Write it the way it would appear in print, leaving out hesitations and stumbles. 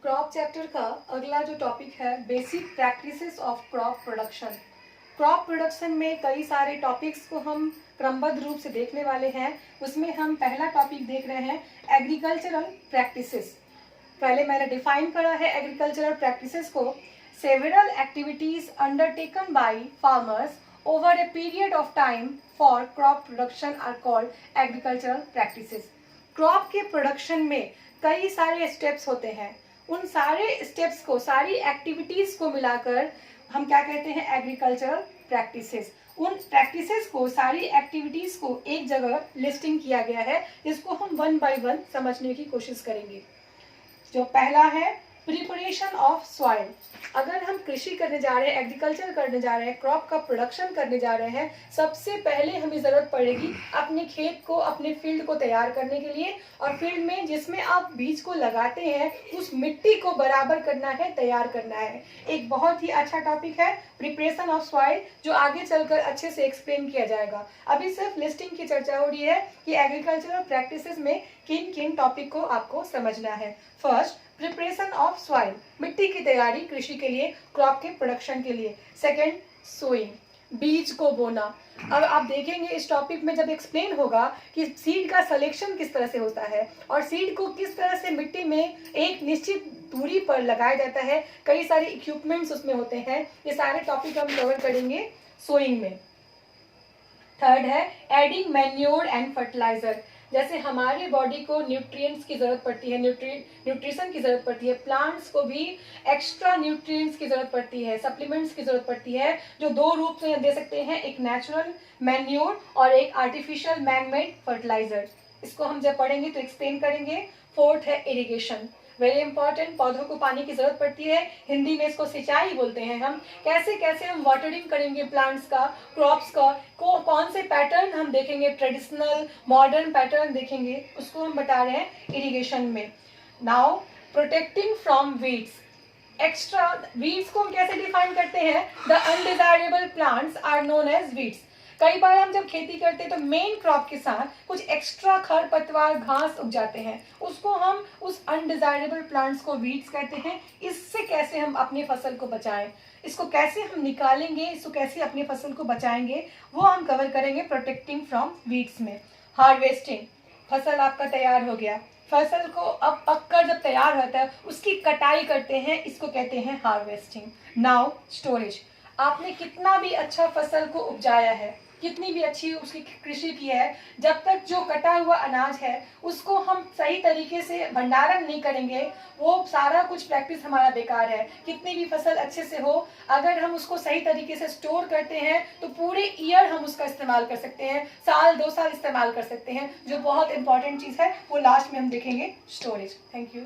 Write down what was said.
Crop chapter का अगला जो टॉपिक है basic practices of crop production. Crop production में कई सारे टॉपिक्स को हम क्रमबद्ध रूप से देखने वाले हैं। उसमें हम पहला टॉपिक देख रहे हैं एग्रीकल्चरल प्रैक्टिसेस। पहले मैंने डिफाइन करा है एग्रीकल्चरल प्रैक्टिसेस को, several activities undertaken by farmers over a period of time for crop production are called agricultural practices. Crop के प्रोडक्शन में कई सारे स्टेप्स होते हैं, उन सारे स्टेप्स को, सारी एक्टिविटीज को मिलाकर हम क्या कहते हैं, एग्रीकल्चरल प्रैक्टिसेस। उन प्रैक्टिसेस को, सारी एक्टिविटीज को एक जगह लिस्टिंग किया गया है, जिसको हम वन बाय वन समझने की कोशिश करेंगे। जो पहला है प्रिपरेशन ऑफ सॉइल। अगर हम कृषि करने जा रहे हैं, एग्रीकल्चर करने जा रहे हैं, क्रॉप का प्रोडक्शन करने जा रहे हैं, सबसे पहले हमें ज़रूरत पड़ेगी अपने खेत को, अपने फील्ड को तैयार करने के लिए। और फील्ड में जिसमें आप बीज को लगाते हैं उस मिट्टी को बराबर करना है, तैयार करना है। एक बहुत ही अच्छा टॉपिक है प्रिपरेशन ऑफ सॉइल, जो आगे चलकर अच्छे से एक्सप्लेन किया जाएगा। अभी सिर्फ लिस्टिंग की चर्चा हो रही है कि एग्रीकल्चरल प्रैक्टिसेस में किन किन टॉपिक को आपको समझना है। फर्स्ट, प्रिपरेशन ऑफ सॉइल, मिट्टी की तैयारी कृषि के लिए, क्रॉप के प्रोडक्शन के लिए। सेकंड, सोइंग, बीज को बोना। अब आप देखेंगे इस टॉपिक में जब एक्सप्लेन होगा कि सीड का सिलेक्शन किस तरह से होता है और सीड को किस तरह से मिट्टी में एक निश्चित दूरी पर लगाया जाता है, कई सारे इक्विपमेंट्स उसमें होते हैं। ये सारे टॉपिक हम कवर करेंगे सोइंग में। थर्ड है एडिंग मैन्योर एंड फर्टिलाइजर। जैसे हमारे बॉडी को न्यूट्रिएंट्स की जरूरत पड़ती है, न्यूट्रिशन की जरूरत पड़ती है, प्लांट्स को भी एक्स्ट्रा न्यूट्रिएंट्स की जरूरत पड़ती है, सप्लीमेंट्स की जरूरत पड़ती है, जो दो रूप से दे सकते हैं, एक नेचुरल मैन्योर और एक आर्टिफिशियल मैनमेड फर्टिलाइजर। इसको हम जब पढ़ेंगे तो एक्सप्लेन करेंगे। फोर्थ है इरिगेशन, वेरी इंपॉर्टेंट। पौधों को पानी की जरूरत पड़ती है, हिंदी में इसको सिंचाई बोलते हैं। हम कैसे कैसे हम वाटरिंग करेंगे प्लांट्स का, क्रॉप्स का, कौन से पैटर्न हम देखेंगे, ट्रेडिशनल मॉडर्न पैटर्न देखेंगे, उसको हम बता रहे हैं इरिगेशन में। Now protecting from weeds. Extra weeds को हम कैसे डिफाइन करते हैं, the undesirable plants are known as weeds. कई बार हम जब खेती करते हैं तो मेन क्रॉप के साथ कुछ एक्स्ट्रा खरपतवार, घास उग जाते हैं, उसको हम उस अनडिजायरेबल प्लांट्स को वीड्स कहते हैं। इससे कैसे हम अपनी फसल को बचाएं, इसको कैसे हम निकालेंगे, इसको कैसे अपनी फसल को बचाएंगे, वो हम कवर करेंगे प्रोटेक्टिंग फ्रॉम वीड्स में। हार्वेस्टिंग, फसल आपका तैयार हो गया, फसल को अब पककर जब तैयार होता है उसकी कटाई करते हैं, इसको कहते हैं हार्वेस्टिंग। नाउ स्टोरेज, आपने कितना भी अच्छा फसल को उपजाया है, कितनी भी अच्छी उसकी कृषि की है, जब तक जो कटा हुआ अनाज है उसको हम सही तरीके से भंडारण नहीं करेंगे, वो सारा कुछ प्रैक्टिस हमारा बेकार है। कितनी भी फसल अच्छे से हो, अगर हम उसको सही तरीके से स्टोर करते हैं तो पूरे ईयर हम उसका इस्तेमाल कर सकते हैं, साल 2 साल इस्तेमाल कर सकते हैं। जो बहुत इंपॉर्टेंट चीज़ है वो लास्ट में हम देखेंगे, स्टोरेज। Thank you.